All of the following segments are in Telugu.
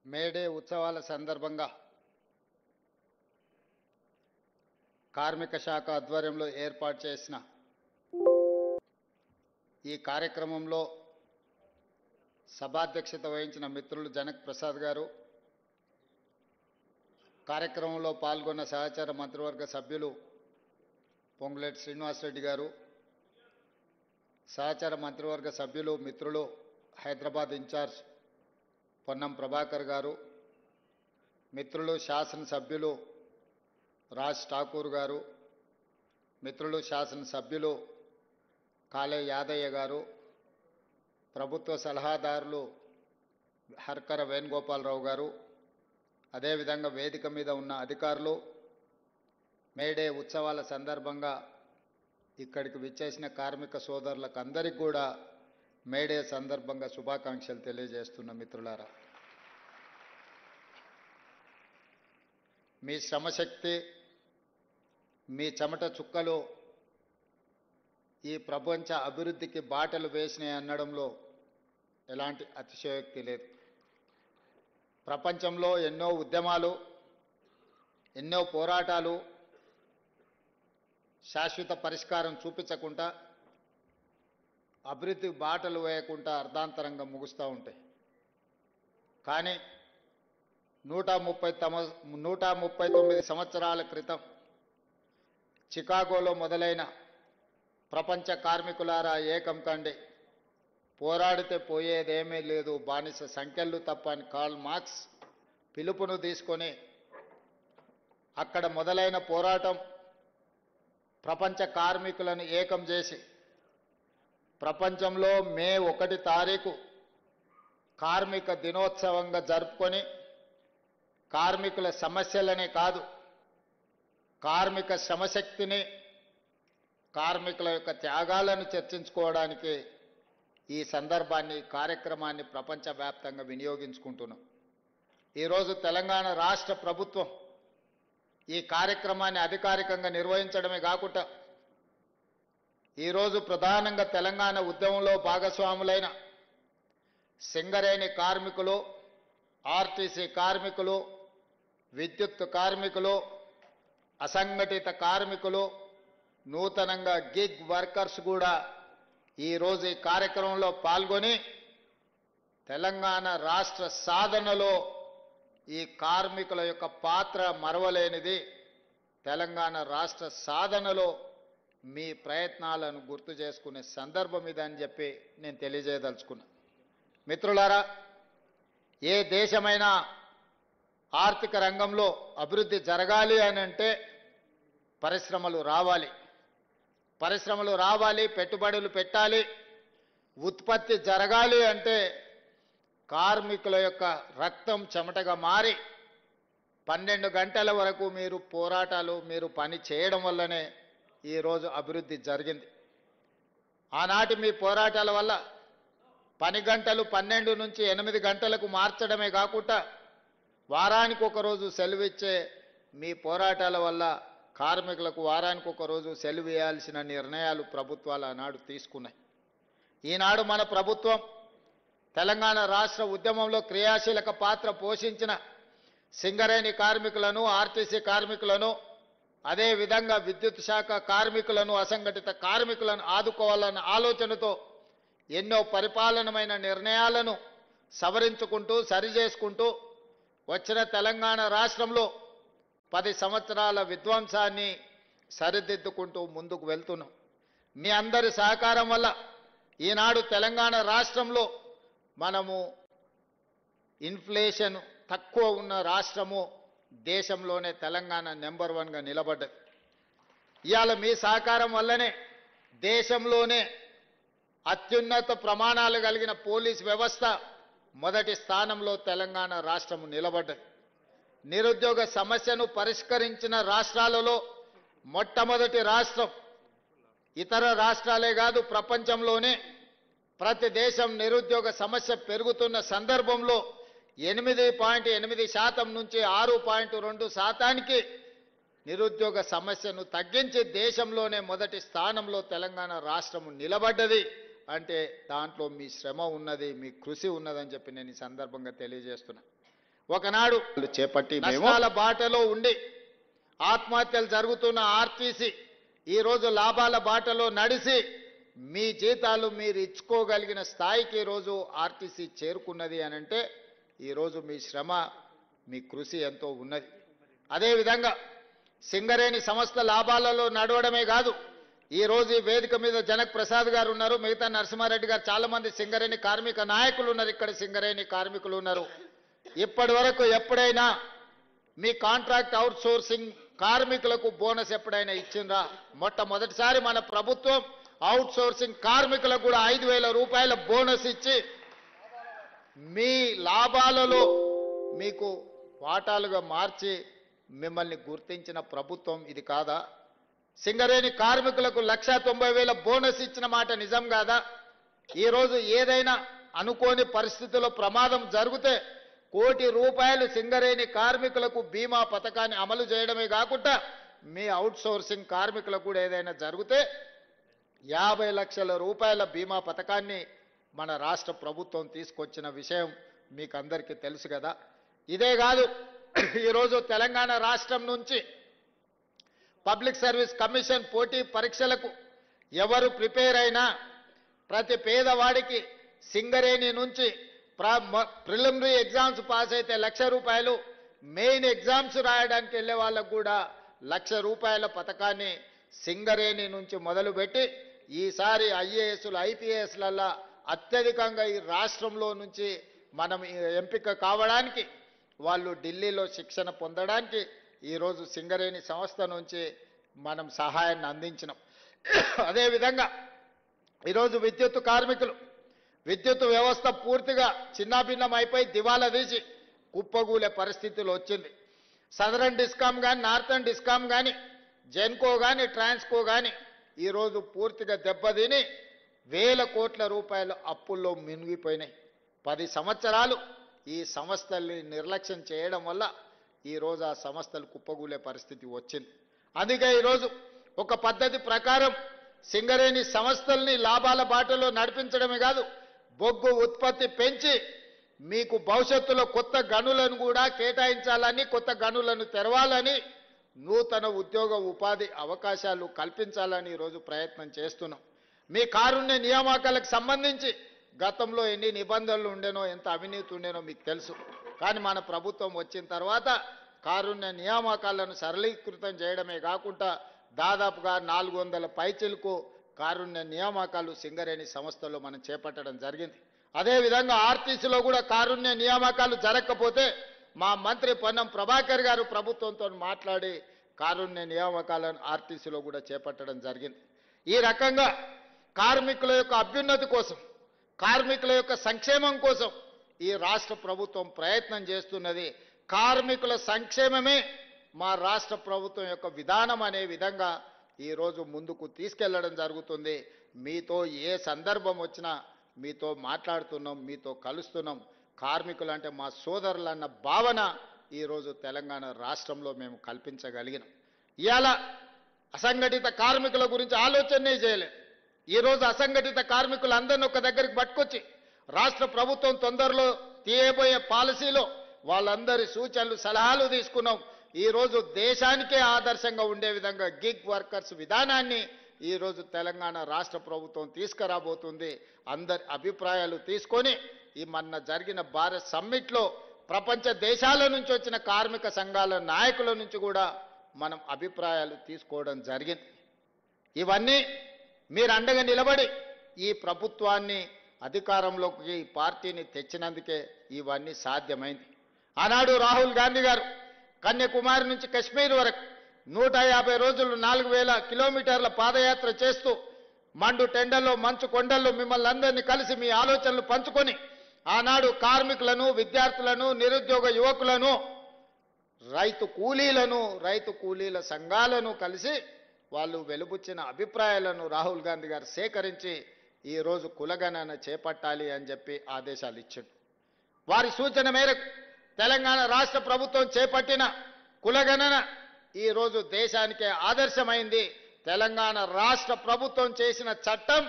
మేడే ఉత్సవాల సందర్భంగా కార్మిక శాఖ ఆధ్వర్యంలో ఏర్పాటు చేసిన ఈ కార్యక్రమంలో సభాధ్యక్షత వహించిన మిత్రులు జనక్ ప్రసాద్ గారు, కార్యక్రమంలో పాల్గొన్న సహచార మంత్రివర్గ సభ్యులు పొంగులేటి శ్రీనివాసరెడ్డి గారు, సహచార మంత్రివర్గ సభ్యులు మిత్రులు హైదరాబాద్ ఇన్ఛార్జ్ పొన్నం ప్రభాకర్ గారు, మిత్రులు శాసనసభ్యులు రాజ్ ఠాకూర్ గారు, మిత్రులు శాసనసభ్యులు కాళే యాదయ్య గారు, ప్రభుత్వ సలహాదారులు హర్కర వేణుగోపాలరావు గారు, అదేవిధంగా వేదిక మీద ఉన్న అధికారులు, మేడే ఉత్సవాల సందర్భంగా ఇక్కడికి విచ్చేసిన కార్మిక సోదరులకు అందరికీ కూడా మేడే సందర్భంగా శుభాకాంక్షలు తెలియజేస్తున్న మిత్రులారా, మీ శ్రమశక్తి, మీ చెమట చుక్కలు ఈ ప్రపంచ అభివృద్ధికి బాటలు వేసినాయి అనడంలో ఎలాంటి అతిశయోక్తి లేదు. ప్రపంచంలో ఎన్నో ఉద్యమాలు, ఎన్నో పోరాటాలు శాశ్వత పరిష్కారం చూపించకుండా, అభివృద్ధి బాటలు వేయకుండా అర్ధాంతరంగా ముగుస్తూ ఉంటాయి. కానీ 139 సంవత్సరాల క్రితం చికాగోలో మొదలైన ప్రపంచ కార్మికులారా ఏకం కండి, పోరాడితే పోయేదేమీ లేదు, బానిస సంఖ్యలు తప్ప అని కార్ల్ మార్క్స్ పిలుపును తీసుకొని అక్కడ మొదలైన పోరాటం ప్రపంచ కార్మికులను ఏకం చేసి ప్రపంచంలో మే 1 తారీఖు కార్మిక దినోత్సవంగా జరుపుకొని కార్మికుల సమస్యలనే కాదు, కార్మిక శ్రమశక్తిని, కార్మికుల యొక్క త్యాగాలను చర్చించుకోవడానికి ఈ సందర్భాన్ని, కార్యక్రమాన్ని ప్రపంచవ్యాప్తంగా వినియోగించుకుంటున్నాం. ఈరోజు తెలంగాణ రాష్ట్ర ప్రభుత్వం ఈ కార్యక్రమాన్ని అధికారికంగా నిర్వహించడమే కాకుండా ఈరోజు ప్రధానంగా తెలంగాణ ఉద్యమంలో భాగస్వాములైన సింగరేణి కార్మికులు, ఆర్టీసీ కార్మికులు, విద్యుత్ కార్మికులు, అసంఘటిత కార్మికులు, నూతనంగా గిగ్ వర్కర్స్ కూడా ఈరోజు ఈ కార్యక్రమంలో పాల్గొని తెలంగాణ రాష్ట్ర సాధనలో ఈ కార్మికుల యొక్క పాత్ర మరవలేనిది. తెలంగాణ రాష్ట్ర సాధనలో మీ ప్రయత్నాలను గుర్తు చేసుకునే సందర్భం ఇదని చెప్పి నేను తెలియజేయదలుచుకున్నా. మిత్రులారా, ఏ దేశమైనా ఆర్థిక రంగంలో అభివృద్ధి జరగాలి అని అంటే పరిశ్రమలు రావాలి, పెట్టుబడులు పెట్టాలి. ఉత్పత్తి జరగాలి అంటే కార్మికుల యొక్క రక్తం చెమటగా మారి 12 గంటల వరకు మీరు పోరాటాలు, మీరు పని చేయడం వల్లనే ఈరోజు అభివృద్ధి జరిగింది. ఆనాటి మీ పోరాటాల వల్ల పని గంటలు 12 నుంచి 8 గంటలకు మార్చడమే కాకుండా వారానికి ఒక రోజు సెలవు ఇచ్చే మీ పోరాటాల వల్ల కార్మికులకు వారానికి ఒక రోజు సెలవు ఇవ్వాల్సిన నిర్ణయాలు ప్రభుత్వాలు ఆనాడు తీసుకున్నాయి. ఈనాడు మన ప్రభుత్వం తెలంగాణ రాష్ట్ర ఉద్యమంలో క్రియాశీలక పాత్ర పోషించిన సింగరేణి కార్మికులను, ఆర్టీసీ కార్మికులను, అదేవిధంగా విద్యుత్ శాఖ కార్మికులను, అసంఘటిత కార్మికులను ఆదుకోవాలన్న ఆలోచనతో ఎన్నో పరిపాలనమైన నిర్ణయాలను సవరించుకుంటూ, సరిచేసుకుంటూ వచ్చిన తెలంగాణ రాష్ట్రంలో 10 సంవత్సరాల విధ్వంసాన్ని సరిదిద్దుకుంటూ ముందుకు వెళ్తున్నాం. మీ అందరి సహకారం వల్ల ఈనాడు తెలంగాణ రాష్ట్రంలో మనము ఇన్ఫ్లేషన్ తక్కువ ఉన్న రాష్ట్రము, దేశంలోనే తెలంగాణ నెంబర్ 1గా నిలబడ్డది. ఇవాళ మీ సహకారం వల్లనే దేశంలోనే అత్యున్నత ప్రమాణాలు కలిగిన పోలీస్ వ్యవస్థ మొదటి స్థానంలో తెలంగాణ రాష్ట్రము నిలబడ్డది. నిరుద్యోగ సమస్యను పరిష్కరించిన రాష్ట్రాలలో మొట్టమొదటి రాష్ట్రం. ఇతర రాష్ట్రాలే కాదు, ప్రపంచంలోనే ప్రతి దేశం నిరుద్యోగ సమస్య పెరుగుతున్న సందర్భంలో 8.8% నుంచి 6.2% నిరుద్యోగ సమస్యను తగ్గించి దేశంలోనే మొదటి స్థానంలో తెలంగాణ రాష్ట్రము నిలబడ్డది. అంటే దాంట్లో మీ శ్రమ ఉన్నది, మీ కృషి ఉన్నదని చెప్పి నేను ఈ సందర్భంగా తెలియజేస్తున్నా. ఒకనాడు చేపట్టి నష్టాల బాటలో ఉండి ఆత్మహత్యలు జరుగుతున్న ఆర్టీసీ ఈరోజు లాభాల బాటలో నడిచి మీ జీతాలు మీరు ఇచ్చుకోగలిగిన స్థాయికి ఈరోజు ఆర్టీసీ చేరుకున్నది అని అంటే ఈరోజు మీ శ్రమ మీ కృషి ఎంతో ఉన్నది. అదేవిధంగా సింగరేణి సంస్థ లాభాలలో నడవడమే కాదు, ఈరోజు ఈ వేదిక మీద జనక్ ప్రసాద్ గారు ఉన్నారు, మిగతా నరసింహారెడ్డి గారు, చాలా మంది సింగరేణి కార్మిక నాయకులు ఉన్నారు, ఇక్కడ సింగరేణి కార్మికులు ఉన్నారు. ఇప్పటి వరకు ఎప్పుడైనా మీ కాంట్రాక్ట్ అవుట్ సోర్సింగ్ కార్మికులకు బోనస్ ఎప్పుడైనా ఇచ్చిండ్రా? మొట్టమొదటిసారి మన ప్రభుత్వం అవుట్ సోర్సింగ్ కార్మికులకు కూడా 5,000 రూపాయల బోనస్ ఇచ్చి మీ లాభాలలో మీకు వాటాలుగా మార్చి మిమ్మల్ని గుర్తించిన ప్రభుత్వం ఇది కాదా? సింగరేణి కార్మికులకు 1,90,000 బోనస్ ఇచ్చిన మాట నిజం కాదా? ఈరోజు ఏదైనా అనుకోని పరిస్థితుల్లో ప్రమాదం జరిగితే 1 కోటి రూపాయలు సింగరేణి కార్మికులకు బీమా పథకాన్ని అమలు చేయడమే కాకుండా మీ అవుట్ సోర్సింగ్ కార్మికులకు కూడా ఏదైనా జరిగితే 50 లక్షల రూపాయల బీమా పథకాన్ని మన రాష్ట్ర ప్రభుత్వం తీసుకొచ్చిన విషయం మీకు అందరికీ తెలుసు కదా. ఇదే కాదు, ఈరోజు తెలంగాణ రాష్ట్రం నుంచి పబ్లిక్ సర్వీస్ కమిషన్ పోటీ పరీక్షలకు ఎవరు ప్రిపేర్ అయినా ప్రతి పేదవాడికి సింగరేణి నుంచి ప్రిలిమినరీ ఎగ్జామ్స్ పాస్ అయితే 1,00,000 రూపాయలు, మెయిన్ ఎగ్జామ్స్ రాయడానికి వెళ్ళే వాళ్ళకు కూడా 1,00,000 రూపాయల పథకాన్ని సింగరేణి నుంచి మొదలుపెట్టి ఈసారి ఐఏఎస్లు ఐపీఎస్లల్లా అత్యధికంగా ఈ రాష్ట్రంలో నుంచి మనం ఎంపిక కావడానికి వాళ్ళు ఢిల్లీలో శిక్షణ పొందడానికి ఈరోజు సింగరేణి సంస్థ నుంచి మనం సహాయాన్ని అందించినాం. అదేవిధంగా ఈరోజు విద్యుత్ కార్మికులు విద్యుత్ వ్యవస్థ పూర్తిగా చిన్నాభిన్నం అయిపోయి దివాలా తీసి కుప్పగూలే పరిస్థితులు వచ్చింది. సదరన్ డిస్కామ్ కానీ నార్థన్ డిస్కామ్ కానీ జెన్కో కానీ ట్రాన్స్కో కానీ ఈరోజు పూర్తిగా దెబ్బతిని 1,000 కోట్ల రూపాయల అప్పుల్లో మునిగిపోయినాయి. 10 సంవత్సరాలు ఈ సంస్థల్ని నిర్లక్ష్యం చేయడం వల్ల ఈరోజు ఆ సంస్థలు కుప్పగూలే పరిస్థితి వచ్చింది. అందుకే ఈరోజు ఒక పద్ధతి ప్రకారం సింగరేణి సంస్థల్ని లాభాల బాటలో నడిపించడమే కాదు, బొగ్గు ఉత్పత్తి పెంచి మీకు భవిష్యత్తులో కొత్త గనులను కూడా కేటాయించాలని, కొత్త గనులను తెరవాలని, నూతన ఉద్యోగ ఉపాధి అవకాశాలు కల్పించాలని ఈరోజు ప్రయత్నం చేస్తున్నాం. మీ కారుణ్య నియామకాలకు సంబంధించి గతంలో ఎన్ని నిబంధనలు ఉండేనో, ఎంత అవినీతి ఉండేనో మీకు తెలుసు. కానీ మన ప్రభుత్వం వచ్చిన తర్వాత కారుణ్య నియామకాలను సరళీకృతం చేయడమే కాకుండా దాదాపుగా 400 పైచిలకు కారుణ్య నియామకాలు సింగరేణి సంస్థలో మనం చేపట్టడం జరిగింది. అదేవిధంగా ఆర్టీసీలో కూడా కారుణ్య నియామకాలు జరగకపోతే మా మంత్రి పొన్నం ప్రభాకర్ గారు ప్రభుత్వంతో మాట్లాడి కారుణ్య నియామకాలను ఆర్టీసీలో కూడా చేపట్టడం జరిగింది. ఈ రకంగా కార్మికుల యొక్క అభ్యున్నతి కోసం, కార్మికుల యొక్క సంక్షేమం కోసం ఈ రాష్ట్ర ప్రభుత్వం ప్రయత్నం చేస్తున్నది. కార్మికుల సంక్షేమమే మా రాష్ట్ర ప్రభుత్వం యొక్క విధానం అనే విధంగా ఈరోజు ముందుకు తీసుకెళ్లడం జరుగుతుంది. మీతో ఏ సందర్భం వచ్చినా మీతో మాట్లాడుతున్నాం, మీతో కలుస్తున్నాం. కార్మికులు అంటే మా సోదరులన్న భావన ఈరోజు తెలంగాణ రాష్ట్రంలో మేము కల్పించగలిగినాం. ఇవాళ అసంఘటిత కార్మికుల గురించి ఆలోచనే చేయలేదు. ఈరోజు అసంఘటిత కార్మికులందరినీ ఒక దగ్గరికి పట్టుకొచ్చి రాష్ట్ర ప్రభుత్వం తొందరలో తీయబోయే పాలసీలో వాళ్ళందరి సూచనలు సలహాలు తీసుకున్నాం. ఈరోజు దేశానికే ఆదర్శంగా ఉండే విధంగా గిగ్ వర్కర్స్ విధానాన్ని ఈరోజు తెలంగాణ రాష్ట్ర ప్రభుత్వం తీసుకురాబోతుంది. అందరి అభిప్రాయాలు తీసుకొని ఈ మొన్న జరిగిన భారత్ సమ్మిట్లో ప్రపంచ దేశాల నుంచి వచ్చిన కార్మిక సంఘాల నాయకుల నుంచి కూడా మనం అభిప్రాయాలు తీసుకోవడం జరిగింది. ఇవన్నీ మీరు అండగా నిలబడి ఈ ప్రభుత్వాన్ని అధికారంలోకి ఈ పార్టీని తెచ్చినందుకే ఇవన్నీ సాధ్యమైంది. ఆనాడు రాహుల్ గాంధీ గారు కన్యాకుమారి నుంచి కశ్మీర్ వరకు 150 రోజులు 4,000 కిలోమీటర్ల పాదయాత్ర చేస్తూ మండు టెండల్లో మంచు కొండల్లో మిమ్మల్ని అందరినీ కలిసి మీ ఆలోచనలు పంచుకొని ఆనాడు కార్మికులను, విద్యార్థులను, నిరుద్యోగ యువకులను, రైతు కూలీల సంఘాలను కలిసి వాళ్ళు వెలుబుచ్చిన అభిప్రాయాలను రాహుల్ గాంధీ గారు సేకరించి ఈరోజు కులగణన చేపట్టాలి అని చెప్పి ఆదేశాలు ఇచ్చాడు. వారి సూచన మేరకు తెలంగాణ రాష్ట్ర ప్రభుత్వం చేపట్టిన కులగణన ఈరోజు దేశానికే ఆదర్శమైంది. తెలంగాణ రాష్ట్ర ప్రభుత్వం చేసిన చట్టం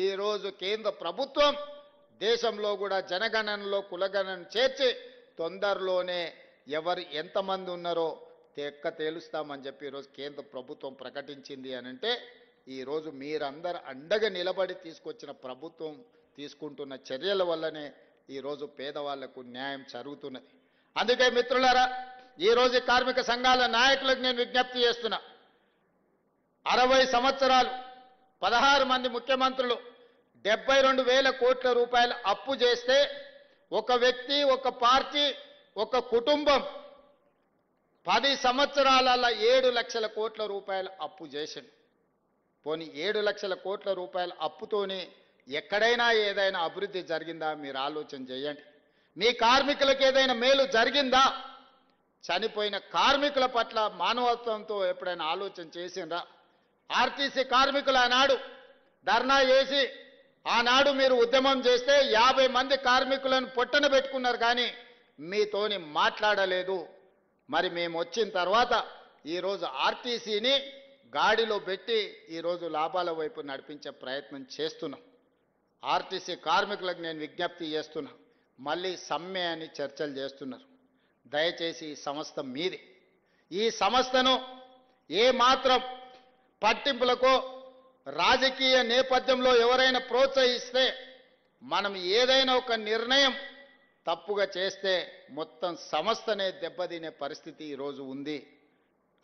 ఈరోజు కేంద్ర ప్రభుత్వం దేశంలో కూడా జనగణనలో కులగణన చేర్చి తొందరలోనే ఎవరు ఎంతమంది ఉన్నారో తేలుస్తామని చెప్పి ఈరోజు కేంద్ర ప్రభుత్వం ప్రకటించింది అని అంటే ఈరోజు మీరందరూ అండగా నిలబడి తీసుకొచ్చిన ప్రభుత్వం తీసుకుంటున్న చర్యల వల్లనే ఈరోజు పేదవాళ్లకు న్యాయం జరుగుతున్నది. అందుకే మిత్రులారా, ఈరోజు కార్మిక సంఘాల నాయకులకు నేను విజ్ఞప్తి చేస్తున్నా. 60 సంవత్సరాలు 16 మంది ముఖ్యమంత్రులు 72,000 కోట్ల రూపాయలు అప్పు చేస్తే ఒక వ్యక్తి, ఒక పార్టీ, ఒక కుటుంబం 10 సంవత్సరాలలో 7 లక్షల కోట్ల రూపాయలు అప్పు చేసింది. పోనీ 7 లక్షల కోట్ల రూపాయల అప్పుతోని ఎక్కడైనా ఏదైనా అభివృద్ధి జరిగిందా మీరు ఆలోచన చేయండి. మీ కార్మికులకు ఏదైనా మేలు జరిగిందా? చనిపోయిన కార్మికుల పట్ల మానవత్వంతో ఎప్పుడైనా ఆలోచన చేసిండ్రా? ఆర్టీసీ కార్మికులు ఆనాడు ధర్నా చేసి ఆనాడు మీరు ఉద్యమం చేస్తే 50 మంది కార్మికులను పొట్టన పెట్టుకున్నారు, కానీ మీతోని మాట్లాడలేదు. మరి మేము వచ్చిన తర్వాత ఈరోజు ఆర్టీసీని గాడిలో పెట్టి ఈరోజు లాభాల వైపు నడిపించే ప్రయత్నం చేస్తున్నాం. ఆర్టీసీ కార్మికులకు నేను విజ్ఞప్తి చేస్తున్నా, మళ్ళీ సమ్మె అని చర్చలు చేస్తున్నారు. దయచేసి ఈ సంస్థ మీది. ఈ సంస్థను ఏ మాత్రం పట్టింపులకో రాజకీయ నేపథ్యంలో ఎవరైనా ప్రోత్సహిస్తే, మనం ఏదైనా ఒక నిర్ణయం తప్పుగా చేస్తే మొత్తం సంస్థనే దెబ్బతినే పరిస్థితి ఈరోజు ఉంది.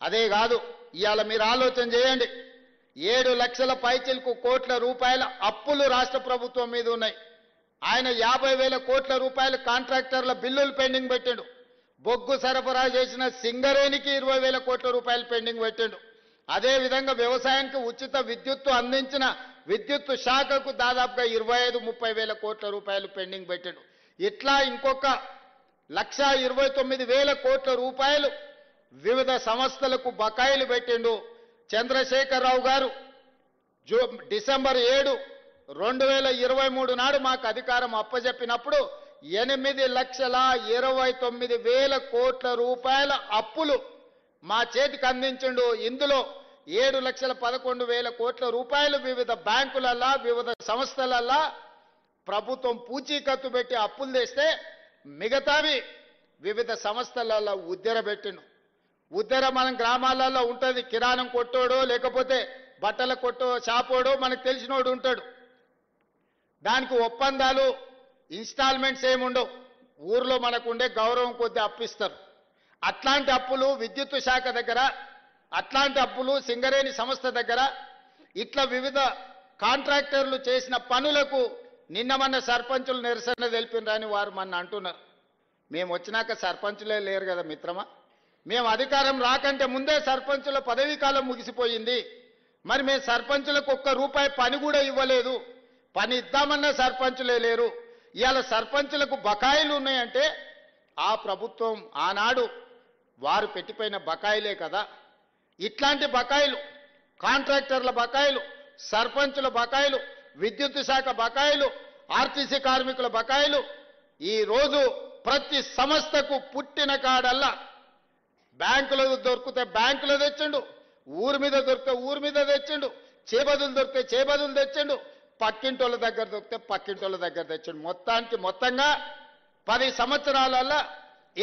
అదే కాదు, ఇవాళ మీరు ఆలోచన చేయండి, 7 లక్షల పైచిలకు కోట్ల రూపాయల అప్పులు రాష్ట్ర ప్రభుత్వం మీద ఉన్నాయి. ఆయన 50,000 కోట్ల రూపాయలు కాంట్రాక్టర్ల బిల్లులు పెండింగ్ పెట్టాడు. బొగ్గు సరఫరా చేసిన సింగరేణికి 20,000 కోట్ల రూపాయలు పెండింగ్ పెట్టాడు. అదేవిధంగా వ్యవసాయానికి ఉచిత విద్యుత్తు అందించిన విద్యుత్తు శాఖకు దాదాపుగా 25-30,000 కోట్ల రూపాయలు పెండింగ్ పెట్టాడు. ఇట్లా ఇంకొక 1,29,000 కోట్ల రూపాయలు వివిధ సంస్థలకు బకాయిలు పెట్టిండు. చంద్రశేఖరరావు గారు డిసెంబర్ 7, 2023 నాడు మాకు అధికారం అప్పజెప్పినప్పుడు 8,29,000 కోట్ల రూపాయల అప్పులు మా చేతికి అందించిండు. ఇందులో 7,11,000 కోట్ల రూపాయలు వివిధ బ్యాంకులల్లా వివిధ సంస్థలల్లా ప్రభుత్వం పూచీకత్తు పెట్టి అప్పులు తెస్తే మిగతావి వివిధ సంస్థలలో ఉద్దెర పెట్టిండు. ఉద్దెర మన గ్రామాలలో ఉంటుంది. కిరాణం కొట్టోడో లేకపోతే బట్టల కొట్టో షాపోడో మనకు తెలిసినోడు ఉంటాడు. దానికి ఒప్పందాలు ఇన్స్టాల్మెంట్స్ ఏముండవు. ఊర్లో మనకు ఉండే గౌరవం కొద్ది అప్పిస్తారు. అట్లాంటి అప్పులు విద్యుత్ శాఖ దగ్గర, అట్లాంటి అప్పులు సింగరేణి సంస్థ దగ్గర, ఇట్లా వివిధ కాంట్రాక్టర్లు చేసిన పనులకు నిన్న మన సర్పంచులు నిరసన తెలిపినరని వారు మన అంటున్నారు. మేము వచ్చినాక సర్పంచులే లేరు కదా మిత్రమా. మేము అధికారం రాకంటే ముందే సర్పంచుల పదవీ కాలం ముగిసిపోయింది. మరి మేము సర్పంచులకు ₹1 పని కూడా ఇవ్వలేదు. పని ఇద్దామన్న సర్పంచులే లేరు. ఇవాళ సర్పంచులకు బకాయిలు ఉన్నాయంటే ఆ ప్రభుత్వం ఆనాడు వారు పెట్టిపోయిన బకాయిలే కదా. ఇట్లాంటి బకాయిలు, కాంట్రాక్టర్ల బకాయిలు, సర్పంచుల బకాయిలు, విద్యుత్ శాఖ బకాయిలు, ఆర్టీసీ కార్మికుల బకాయిలు ఈరోజు ప్రతి సంస్థకు పుట్టిన కాడల్లా బ్యాంకులో దొరికితే బ్యాంకులో తెచ్చిండు, ఊరి మీద దొరికితే ఊరి మీద తెచ్చిండు, చేబదులు దొరికితే చేబదులు తెచ్చిండు, పక్కింటోళ్ళ దగ్గర దొరికితే పక్కింటోళ్ళ దగ్గర తెచ్చిండు. మొత్తంగా 10 సంవత్సరాలలో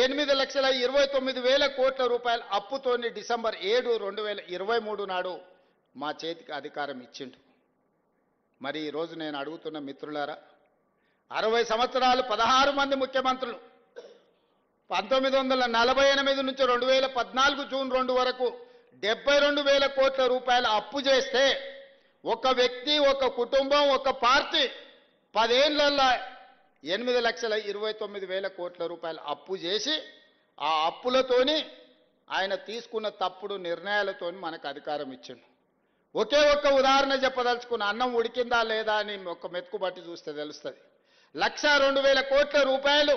8,29,000 కోట్ల రూపాయల అప్పుతోని డిసెంబర్ 7, 2023 నాడు మా చేతికి అధికారం ఇచ్చిండు. మరి ఈరోజు నేను అడుగుతున్న మిత్రులారా, 60 సంవత్సరాలు 16 మంది ముఖ్యమంత్రులు 1948 నుంచి 2014 జూన్ 2 వరకు 72,000 కోట్ల రూపాయల అప్పు చేస్తే ఒక వ్యక్తి, ఒక కుటుంబం, ఒక పార్టీ 10 ఏళ్లలో 8,29,000 కోట్ల రూపాయల అప్పు చేసి ఆ అప్పులతోని ఆయన తీసుకున్న తప్పుడు నిర్ణయాలతోని మనకు అధికారం ఇచ్చిండు. ఒకే ఒక్క ఉదాహరణ చెప్పదలుచుకున్న, అన్నం ఉడికిందా లేదా అని ఒక మెతుకు బట్టి చూస్తే తెలుస్తుంది. 1,02,000 కోట్ల రూపాయలు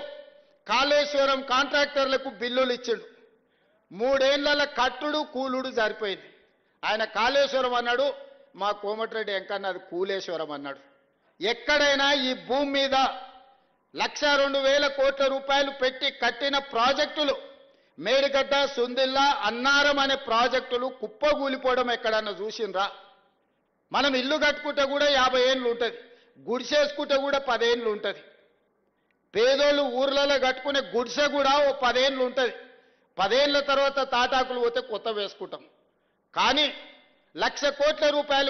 కాళేశ్వరం కాంట్రాక్టర్లకు బిల్లులు ఇచ్చిండు. 3 ఏళ్ల కట్టుడు కూలుడు సరిపోయింది. ఆయన కాళేశ్వరం అన్నాడు, మా కోమటిరెడ్డి వెంకన్న అది కూలేశ్వరం అన్నాడు. ఎక్కడైనా ఈ భూమి మీద 1,02,000 కోట్ల రూపాయలు పెట్టి కట్టిన ప్రాజెక్టులు, మేడిగడ్డ, సుందిల్లా, అన్నారం అనే ప్రాజెక్టులు కుప్పగూలిపోవడం ఎక్కడన్నా చూసిండ్రా? మనం ఇల్లు కట్టుకుంటే కూడా 50 ఏళ్ళు ఉంటుంది, గుడిసేసుకుంటే కూడా 10 ఏళ్ళు ఉంటుంది. పేదోళ్ళు ఊర్లలో కట్టుకునే గుడిసె కూడా ఓ 10 ఏళ్ళు ఉంటుంది. 10 ఏళ్ళ తర్వాత తాటాకులు పోతే కొత్త వేసుకుంటాం. కానీ 1,00,000 కోట్ల రూపాయలు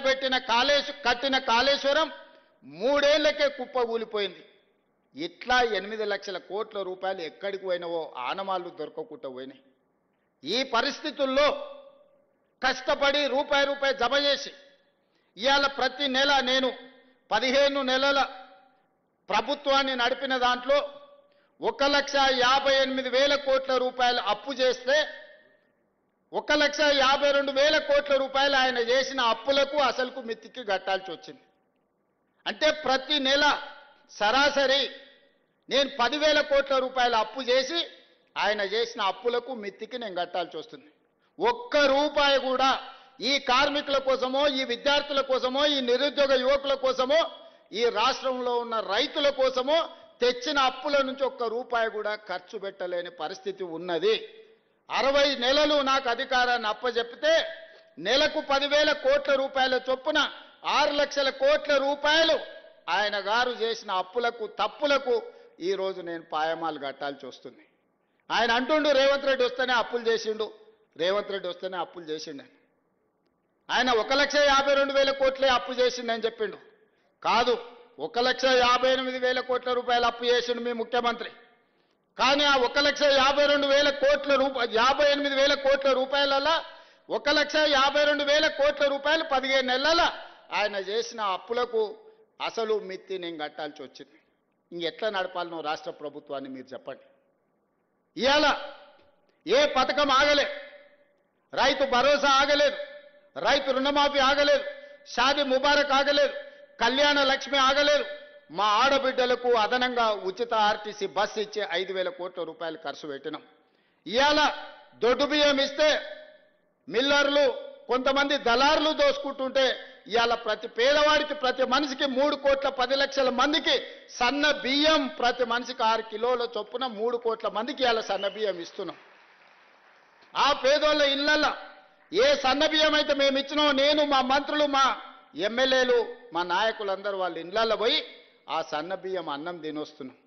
కట్టిన కాళేశ్వరం 3 ఏళ్లకే కుప్ప కూలిపోయింది. ఇట్లా 8 లక్షల కోట్ల రూపాయలు ఎక్కడికి పోయినవో ఆనమాళ్ళు దొరకకుండా పోయినాయి. ఈ పరిస్థితుల్లో కష్టపడి రూపాయి జమ చేసి ఇవాళ ప్రతి నెల నేను 15 నెలల ప్రభుత్వాన్ని నడిపిన దాంట్లో 1,58,000 కోట్ల రూపాయలు అప్పు చేస్తే 1,52,000 కోట్ల రూపాయలు ఆయన చేసిన అప్పులకు అసలుకు మిత్తికి కట్టాల్సి వచ్చింది. అంటే ప్రతి నెల సరాసరి నేను 10,000 కోట్ల రూపాయల అప్పు చేసి ఆయన చేసిన అప్పులకు మిత్తికి నేను కట్టాల్సి వస్తుంది. ఒక్క రూపాయి కూడా ఈ కార్మికుల కోసమో, ఈ విద్యార్థుల కోసమో, ఈ నిరుద్యోగ యువకుల కోసమో, ఈ రాష్ట్రంలో ఉన్న రైతుల కోసమో తెచ్చిన అప్పుల నుంచి ఒక్క రూపాయి కూడా ఖర్చు పెట్టలేని పరిస్థితి ఉన్నది. 60 నెలలు నాకు అధికారాన్ని అప్పచెప్పితే నెలకు 10,000 కోట్ల రూపాయల చొప్పున 6 లక్షల కోట్ల రూపాయలు ఆయన గారు చేసిన అప్పులకు తప్పులకు ఈరోజు నేను పాయమాలు కట్టాల్సి వస్తుంది. ఆయన అంటుండు రేవంత్ రెడ్డి వస్తేనే అప్పులు చేసిండు, రేవంత్ రెడ్డి వస్తేనే అప్పులు చేసిండు. ఆయన 1,52,000 కోట్లే అప్పు చేసిండని చెప్పిండు. కాదు, 1,58,000 కోట్ల రూపాయలు అప్పు చేసిండు మీ ముఖ్యమంత్రి. కానీ ఆ 1,52,000 కోట్ల 58,000 కోట్ల రూపాయలలో 1,52,000 కోట్ల రూపాయలు 15 నెలల ఆయన చేసిన అప్పులకు అసలు మిత్తి నేను కట్టాల్సి వచ్చింది. ఇంకెట్లా నడపాలనో రాష్ట్ర ప్రభుత్వాన్ని మీరు చెప్పండి. ఇవాళ ఏ పథకం ఆగలేదు, రైతు భరోసా ఆగలేదు, రైతు రుణమాఫీ ఆగలేదు, షాదీ ముబారక్ ఆగలేదు, కళ్యాణ లక్ష్మి ఆగలేదు. మా ఆడబిడ్డలకు అదనంగా ఉచిత ఆర్టీసీ బస్సు ఇచ్చే 5,000 కోట్ల రూపాయలు ఖర్చు పెట్టినాం. ఇవాళ దొడ్డు బియ్యం ఇస్తే మిల్లర్లు కొంతమంది దళారులు దోసుకుంటుంటే ఇవాళ ప్రతి పేదవాడికి ప్రతి మనిషికి 3,10,00,000 మందికి సన్న బియ్యం ప్రతి మనిషికి 6 కిలోల చొప్పున 3 కోట్ల మందికి ఇవాళ సన్న బియ్యం ఇస్తున్నాం. ఆ పేదోళ్ళ ఇళ్లలో ఏ సన్న బియ్యం అయితే మేము ఇచ్చినామో నేను, మా మంత్రులు, మా ఎమ్మెల్యేలు, మా నాయకులందరూ వాళ్ళ ఇళ్లలో పోయి ఆ సన్న బియ్యం అన్నం తినొస్తున్నాం.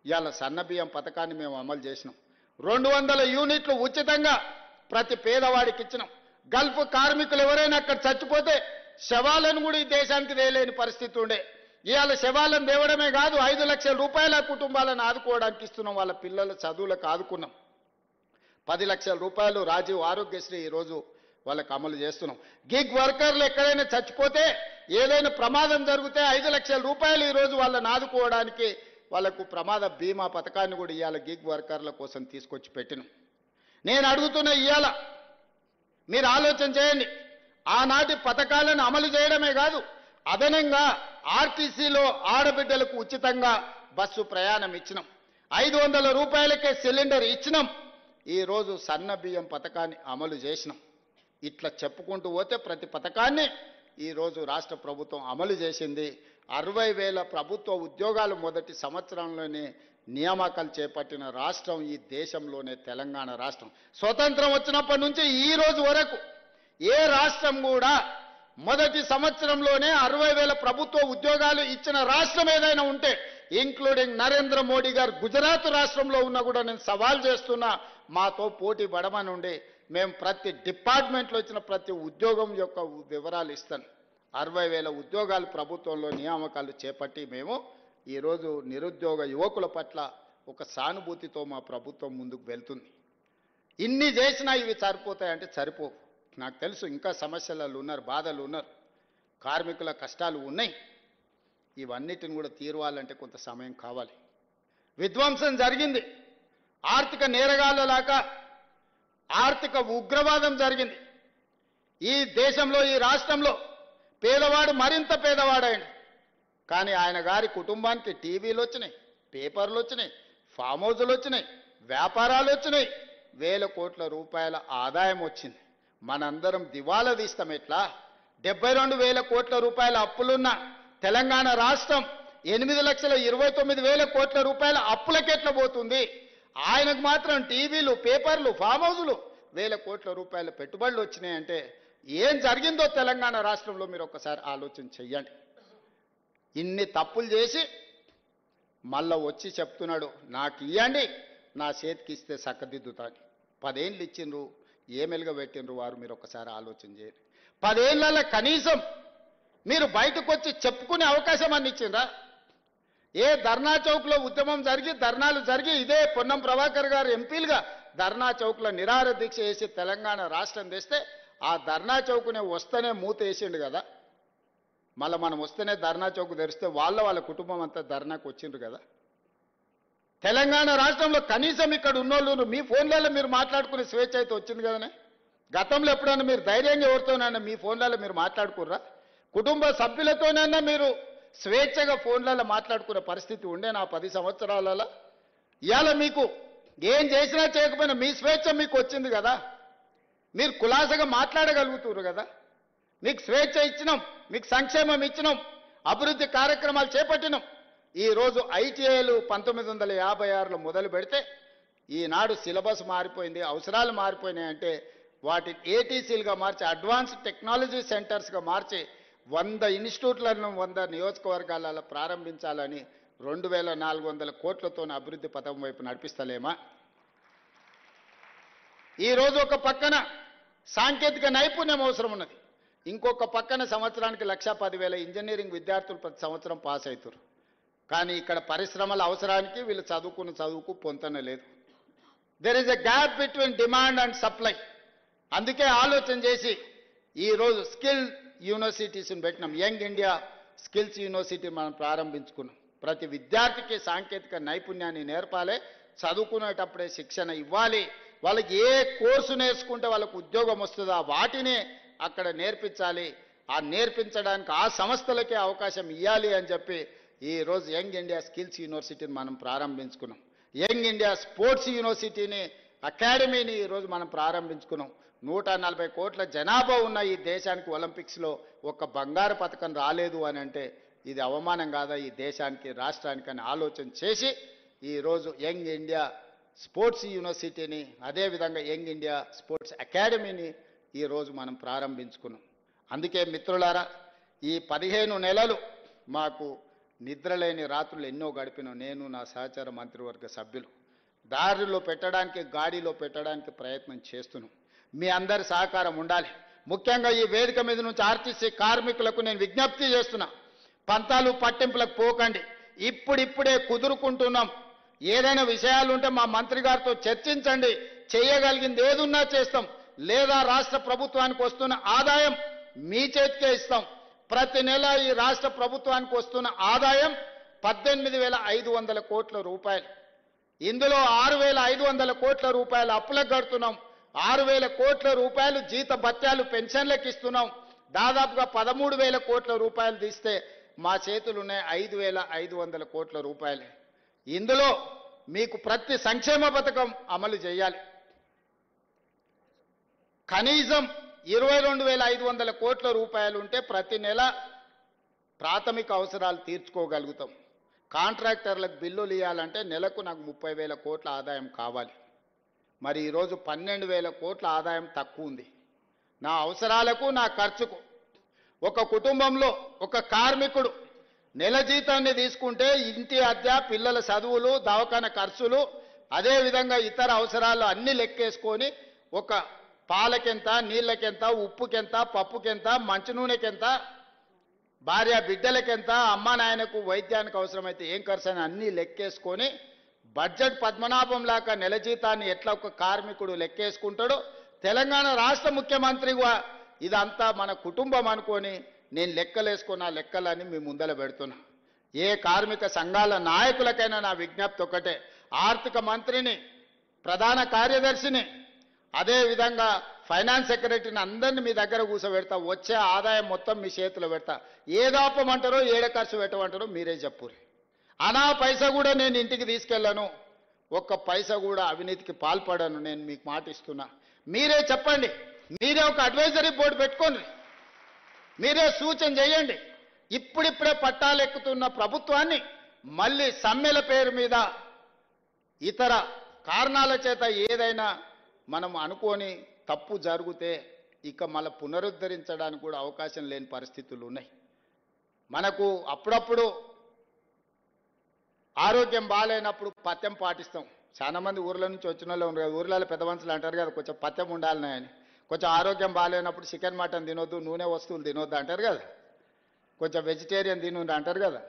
ఇవాళ సన్న బియ్యం పథకాన్ని మేము అమలు చేసినాం. 200 యూనిట్లు ఉచితంగా ప్రతి పేదవాడికి ఇచ్చినాం. గల్ఫ్ కార్మికులు ఎవరైనా అక్కడ చచ్చిపోతే శవాలను కూడా ఈ దేశానికి తేలేని పరిస్థితి ఉండే. ఇవాళ శవాలను తేవడమే కాదు, 5 లక్షల రూపాయల కుటుంబాలను ఆదుకోవడానికి ఇస్తున్నాం. వాళ్ళ పిల్లల చదువులకు ఆదుకున్నాం. 10 లక్షల రూపాయలు రాజీవ్ ఆరోగ్యశ్రీ ఈరోజు వాళ్ళకి అమలు చేస్తున్నాం. గిగ్ వర్కర్లు ఎక్కడైనా చచ్చిపోతే, ఏదైనా ప్రమాదం జరిగితే 5 లక్షల రూపాయలు ఈరోజు వాళ్ళని ఆదుకోవడానికి వాళ్ళకు ప్రమాద బీమా పథకాన్ని కూడా ఇవాళ గిగ్ వర్కర్ల కోసం తీసుకొచ్చి పెట్టినాం. నేను అడుగుతున్న ఇవాళ మీరు ఆలోచన చేయండి. ఆనాటి పథకాలను అమలు చేయడమే కాదు, అదనంగా ఆర్టీసీలో ఆడబిడ్డలకు ఉచితంగా బస్సు ప్రయాణం ఇచ్చినాం. 500 రూపాయలకే సిలిండర్ ఇచ్చినాం. ఈరోజు సన్న బియ్యం పథకాన్ని అమలు చేసినాం. ఇట్లా చెప్పుకుంటూ పోతే ప్రతి పథకాన్ని ఈరోజు రాష్ట్ర ప్రభుత్వం అమలు చేసింది. 60,000 ప్రభుత్వ ఉద్యోగాలు మొదటి సంవత్సరంలోనే నియామకాలు చేపట్టిన రాష్ట్రం ఈ దేశంలోనే తెలంగాణ రాష్ట్రం. స్వతంత్రం వచ్చినప్పటి నుంచి ఈ రోజు వరకు ఏ రాష్ట్రం కూడా మొదటి సంవత్సరంలోనే 60,000 ప్రభుత్వ ఉద్యోగాలు ఇచ్చిన రాష్ట్రం ఏదైనా ఉంటే, ఇంక్లూడింగ్ నరేంద్ర మోడీ గారు గుజరాత్ రాష్ట్రంలో ఉన్నా కూడా నేను సవాల్ చేస్తున్నా, మాతో పోటీ పడమనుండి మేము ప్రతి డిపార్ట్మెంట్లో ఇచ్చిన ప్రతి ఉద్యోగం యొక్క వివరాలు ఇస్తాను. 60,000 ఉద్యోగాలు ప్రభుత్వంలో నియామకాలు చేపట్టి మేము ఈరోజు నిరుద్యోగ యువకుల పట్ల ఒక సానుభూతితో మా ప్రభుత్వం ముందుకు వెళ్తుంది. ఇన్ని చేసినా ఇవి సరిపోతాయంటే సరిపోవు. నాకు తెలుసు ఇంకా సమస్యలు ఉన్నారు, బాధలు ఉన్నారు, కార్మికుల కష్టాలు ఉన్నాయి. ఇవన్నిటిని కూడా తీరవాలంటే కొంత సమయం కావాలి. విధ్వంసం జరిగింది, ఆర్థిక నేరగాళ్ళలాగా ఆర్థిక ఉగ్రవాదం జరిగింది. ఈ దేశంలో, ఈ రాష్ట్రంలో పేదవాడు మరింత పేదవాడైంది. కానీ ఆయన గారి కుటుంబానికి టీవీలు వచ్చినాయి, పేపర్లు వచ్చినాయి, ఫామ్ హౌజులు వచ్చినాయి, వ్యాపారాలు వచ్చినాయి, 1,000 కోట్ల రూపాయల ఆదాయం వచ్చింది. మనందరం దివాలా తీస్తాం ఎట్లా? 72,000 కోట్ల రూపాయల అప్పులున్న తెలంగాణ రాష్ట్రం 8,29,000 కోట్ల రూపాయల అప్పులకెట్లా పోతుంది? ఆయనకు మాత్రం టీవీలు, పేపర్లు, ఫామ్ హౌజులు 1,000 కోట్ల రూపాయల పెట్టుబడులు వచ్చినాయంటే ఏం జరిగిందో తెలంగాణ రాష్ట్రంలో మీరు ఒక్కసారి ఆలోచన చెయ్యండి. ఇన్ని తప్పులు చేసి మళ్ళా వచ్చి చెప్తున్నాడు, నాకు ఇవ్వండి, నా చేతికి ఇస్తే చక్కదిద్దుతాను. 10 ఏళ్ళు ఇచ్చిండ్రు, ఏమెలుగా పెట్టిండ్రు వారు, మీరు ఒకసారి ఆలోచన చేయండి. 10 ఏళ్ళ కనీసం మీరు బయటకు వచ్చి చెప్పుకునే అవకాశం అన్ని ఇచ్చిండ్రా? ఏ ధర్నా చౌక్లో ఉద్యమం జరిగి, ధర్నాలు జరిగి, ఇదే పొన్నం ప్రభాకర్ గారు ఎంపీలుగా ధర్నా చౌక్లో నిరాహార దీక్ష చేసి తెలంగాణ రాష్ట్రం తెస్తే ఆ ధర్నా చౌక్నే వస్తేనే మూత వేసిండు కదా. మళ్ళీ మనం వస్తేనే ధర్నా చౌక్ తెరిస్తే వాళ్ళ కుటుంబం అంతా ధర్నాకు వచ్చిండ్రు కదా. తెలంగాణ రాష్ట్రంలో కనీసం ఇక్కడ ఉన్నోళ్ళు మీ ఫోన్లలో మీరు మాట్లాడుకునే స్వేచ్ఛ అయితే వచ్చింది కదనే. గతంలో ఎప్పుడైనా మీరు ధైర్యంగా ఎవరితోనైనా మీ ఫోన్లలో మీరు మాట్లాడుకుర్రా? కుటుంబ సభ్యులతోనైనా మీరు స్వేచ్ఛగా ఫోన్లలో మాట్లాడుకునే పరిస్థితి ఉండే నా 10 సంవత్సరాలలో? ఇవాళ మీకు ఏం చేసినా చేయకపోయినా మీ స్వేచ్ఛ మీకు వచ్చింది కదా. మీరు కులాసగా మాట్లాడగలుగుతున్నారు కదా. మీకు స్వేచ్ఛ ఇచ్చినాం, మీకు సంక్షేమం ఇచ్చినాం, అభివృద్ధి కార్యక్రమాలు చేపట్టినాం. ఈరోజు ఐటీఐలు 1956లో మొదలు పెడితే ఈనాడు సిలబస్ మారిపోయింది, అవసరాలు మారిపోయినాయి. అంటే వాటిని ఏటీసీలుగా మార్చి, అడ్వాన్స్డ్ టెక్నాలజీ సెంటర్స్గా మార్చి 100 ఇన్స్టిట్యూట్లను 100 నియోజకవర్గాలలో ప్రారంభించాలని 2400 కోట్లతో అభివృద్ధి పథకం వైపు నడిపిస్తలేమా? ఈరోజు ఒక పక్కన సాంకేతిక నైపుణ్యం అవసరం ఉన్నది, ఇంకొక పక్కన సంవత్సరానికి 1,10,000 ఇంజనీరింగ్ విద్యార్థులు ప్రతి సంవత్సరం పాస్ అవుతారు. కానీ ఇక్కడ పరిశ్రమల అవసరానికి వీళ్ళు చదువుకున్న చదువుకు పొంతన లేదు. There is a gap between demand and supply. అందుకే ఆలోచన చేసి ఈరోజు స్కిల్ యూనివర్సిటీస్ని పెట్టినాం. యంగ్ ఇండియా స్కిల్స్ యూనివర్సిటీ మనం ప్రారంభించుకున్నాం. ప్రతి విద్యార్థికి సాంకేతిక నైపుణ్యాన్ని నేర్పాలి, చదువుకునేటప్పుడే శిక్షణ ఇవ్వాలి. వాళ్ళకి ఏ కోర్సు నేర్చుకుంటే వాళ్ళకు ఉద్యోగం వస్తుందో వాటినే అక్కడ నేర్పించాలి. ఆ నేర్పించడానికి ఆ సంస్థలకే అవకాశం ఇవ్వాలి అని చెప్పి ఈరోజు యంగ్ ఇండియా స్కిల్స్ యూనివర్సిటీని మనం ప్రారంభించుకున్నాం. యంగ్ ఇండియా స్పోర్ట్స్ యూనివర్సిటీని, అకాడమీని ఈరోజు మనం ప్రారంభించుకున్నాం. 140 కోట్ల జనాభా ఉన్న ఈ దేశానికి ఒలింపిక్స్లో ఒక్క బంగారు పథకం రాలేదు అని అంటే ఇది అవమానం కాదా ఈ దేశానికి, రాష్ట్రానికి అని ఆలోచన చేసి ఈరోజు యంగ్ ఇండియా స్పోర్ట్స్ యూనివర్సిటీని, అదేవిధంగా యంగ్ ఇండియా స్పోర్ట్స్ అకాడమీని ఈరోజు మనం ప్రారంభించుకున్నాం. అందుకే మిత్రులారా, ఈ 15 నెలలు మాకు నిద్రలేని రాత్రులు ఎన్నో గడిపినాం. నేను, నా సహచార మంత్రివర్గ సభ్యులు దారిలో పెట్టడానికి, గాడిలో పెట్టడానికి ప్రయత్నం చేస్తున్నాం. మీ అందరి సహకారం ఉండాలి. ముఖ్యంగా ఈ వేదిక మీద నుంచి ఆర్టీసీ కార్మికులకు నేను విజ్ఞప్తి చేస్తున్నా, పంతాలు పట్టింపులకు పోకండి. ఇప్పుడిప్పుడే కుదురుకుంటున్నాం. ఏదైనా విషయాలు ఉంటే మా మంత్రి గారితో చర్చించండి. చేయగలిగింది ఏదున్నా చేస్తాం, లేదా రాష్ట్ర ప్రభుత్వానికి వస్తున్న ఆదాయం మీ చేతికే ఇస్తాం. ప్రతి నెల ఈ రాష్ట్ర ప్రభుత్వానికి వస్తున్న ఆదాయం 18,500 కోట్ల రూపాయలు. ఇందులో 6,500 కోట్ల రూపాయలు అప్పులకు కడుతున్నాం. 6,000 కోట్ల రూపాయలు జీత భత్యాలు పెన్షన్లకు ఇస్తున్నాం. దాదాపుగా 13,000 కోట్ల రూపాయలు తీస్తే మా చేతులు ఉన్నాయి 5,500 కోట్ల రూపాయలు. ఇందులో మీకు ప్రతి సంక్షేమ పథకం అమలు చేయాలి. కనీసం 22,500 కోట్ల రూపాయలు ఉంటే ప్రతి నెల ప్రాథమిక అవసరాలు తీర్చుకోగలుగుతాం. కాంట్రాక్టర్లకు బిల్లులు ఇవ్వాలంటే నెలకు నాకు 30,000 కోట్ల ఆదాయం కావాలి. మరి ఈరోజు 12,000 కోట్ల ఆదాయం తక్కువ ఉంది. నా అవసరాలకు, నా ఖర్చుకు ఒక కుటుంబంలో ఒక కార్మికుడు నెల జీతాన్ని తీసుకుంటే ఇంటి అద్దె, పిల్లల చదువులు, దవాఖాన ఖర్చులు, అదేవిధంగా ఇతర అవసరాలు అన్నీ లెక్కేసుకొని ఒక పాలకెంత, నీళ్ళకెంత, ఉప్పుకెంత, పప్పుకెంత, మంచినూనెకెంత, భార్య బిడ్డలకెంత, అమ్మా నాయనకు వైద్యానికి అవసరమైతే ఏం ఖర్చు అని అన్నీ లెక్కేసుకొని బడ్జెట్ పద్మనాభం లాగా నెల జీతాన్ని ఎట్లా ఒక కార్మికుడు లెక్కేసుకుంటాడో తెలంగాణ రాష్ట్ర ముఖ్యమంత్రిగా ఇదంతా మన కుటుంబం అనుకొని నేను లెక్కలేసుకున్న లెక్కలని మీ ముందర పెడుతున్నా. ఏ కార్మిక సంఘాల నాయకులకైనా నా విజ్ఞప్తి ఒకటే, ఆర్థిక మంత్రిని, ప్రధాన కార్యదర్శిని, అదేవిధంగా ఫైనాన్స్ సెక్రటరీని అందరినీ మీ దగ్గర కూర్చోబెడతా. వచ్చే ఆదాయం మొత్తం మీ చేతిలో పెడతా. ఏదాపమంటారో ఏడ ఖర్చు పెట్టమంటారో మీరే చెప్పుర్రి. అనా పైసా కూడా నేను ఇంటికి తీసుకెళ్ళను, ఒక్క పైసా కూడా అవినీతికి పాల్పడను. నేను మీకు మాట ఇస్తున్నా. మీరే చెప్పండి. మీరే ఒక అడ్వైజరీ బోర్డు పెట్టుకోండి. మీరే సూచన చేయండి. ఇప్పుడిప్పుడే పట్టాలెక్కుతున్న ప్రభుత్వాన్ని మళ్ళీ సమ్మెల పేరు మీద ఇతర కారణాల చేత ఏదైనా మనం అనుకోని తప్పు జరిగితే ఇక మళ్ళీ పునరుద్ధరించడానికి కూడా అవకాశం లేని పరిస్థితులు ఉన్నాయి. మనకు అప్పుడప్పుడు ఆరోగ్యం బాగాలేనప్పుడు పథ్యం పాటిస్తాం. చాలా మంది ఊర్ల నుంచి వచ్చిన వాళ్ళు ఉన్నారు కదా, ఊర్లలో పెద్ద మనుషులు అంటారు కదా, కొంచెం పథ్యం ఉండాలని అని. కొంచెం ఆరోగ్యం బాగాలేనప్పుడు చికెన్ మటన్ తినొద్దు, నూనె వస్తువులు తినొద్దు అంటారు కదా, కొంచెం వెజిటేరియన్ తిను అంటారు కదా.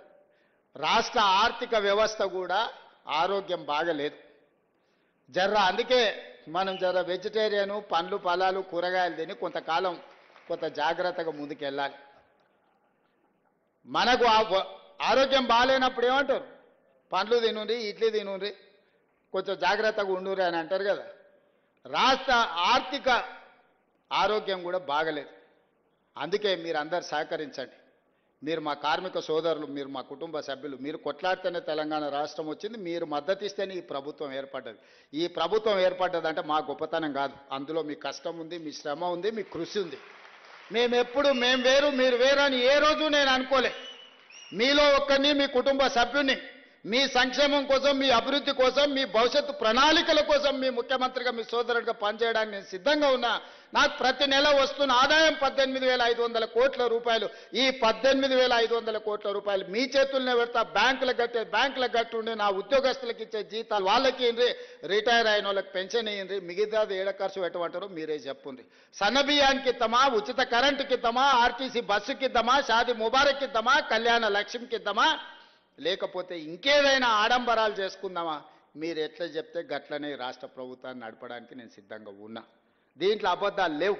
రాష్ట్ర ఆర్థిక వ్యవస్థ కూడా ఆరోగ్యం బాగలేదు. అందుకే మనం వెజిటేరియను, పండ్లు ఫలాలు కూరగాయలు తిని కొంతకాలం కొంత జాగ్రత్తగా ముందుకెళ్ళాలి. మనకు ఆరోగ్యం బాగాలేనప్పుడు ఏమంటారు, పండ్లు తినుండి, ఇడ్లీ తినుండి, కొంచెం జాగ్రత్తగా ఉండురి అని అంటారు కదా. రాష్ట్ర ఆర్థిక ఆరోగ్యం కూడా బాగలేదు. అందుకే మీరు అందరు సహకరించండి. మీరు మా కార్మిక సోదరులు, మీరు మా కుటుంబ సభ్యులు, మీరు కొట్లాడితేనే తెలంగాణ రాష్ట్రం వచ్చింది, మీరు మద్దతు ఇస్తేనే ఈ ప్రభుత్వం ఏర్పడ్డది. ఈ ప్రభుత్వం ఏర్పడ్డదంటే మా గొప్పతనం కాదు, అందులో మీ కష్టం ఉంది, మీ శ్రమ ఉంది, మీ కృషి ఉంది. మేము వేరు మీరు వేరు అని ఏ రోజు నేను అనుకోలే. మీలో ఒక్కరిని, మీ కుటుంబ సభ్యుని, మీ సంక్షేమం కోసం, మీ అభివృద్ధి కోసం, మీ భవిష్యత్తు ప్రణాళికల కోసం మీ ముఖ్యమంత్రిగా, మీ సోదరుడిగా పనిచేయడానికి నేను సిద్ధంగా ఉన్నా. నాకు ప్రతి నెల వస్తున్న ఆదాయం 18,500 కోట్ల రూపాయలు. ఈ 18,500 కోట్ల రూపాయలు మీ చేతుల్నే పెడతా. బ్యాంకులకు కట్టుండి, నా ఉద్యోగస్తులకు ఇచ్చే జీతాలు వాళ్ళకి ఇయ్యండి, రిటైర్ అయిన వాళ్ళకి పెన్షన్ ఇయ్యండి, మిగతాది ఏడ ఖర్చు పెట్టమంటారో మీరే చెప్పుండ్రి. సన్నబియ్యానికి ఇద్దామా, ఉచిత కరెంటుకి ఇద్దామా, ఆర్టీసీ బస్సుకి ఇద్దామా, షాది ముబారక్ ఇద్దామా, కళ్యాణ లక్ష్మికి ఇద్దామా, లేకపోతే ఇంకేదైనా ఆడంబరాలు చేసుకుందామా, మీరు ఎట్లా చెప్తే గట్లనే రాష్ట్ర ప్రభుత్వాన్ని నడపడానికి నేను సిద్ధంగా ఉన్నా. దీంట్లో అబద్ధాలు లేవు.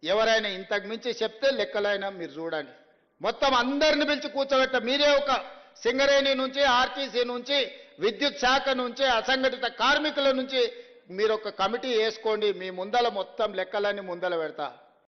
ఎవరైనా ఇంతకు మించి చెప్తే లెక్కలైనా మీరు చూడండి. మొత్తం అందరిని పిలిచి కూర్చోబెట్ట, మీరే ఒక సింగరేణి నుంచి, ఆర్టీసీ నుంచి, విద్యుత్ శాఖ నుంచి, అసంఘటిత కార్మికుల నుంచి మీరు ఒక కమిటీ వేసుకోండి. మీ ముందల మొత్తం లెక్కలన్నీ ముందల పెడతా.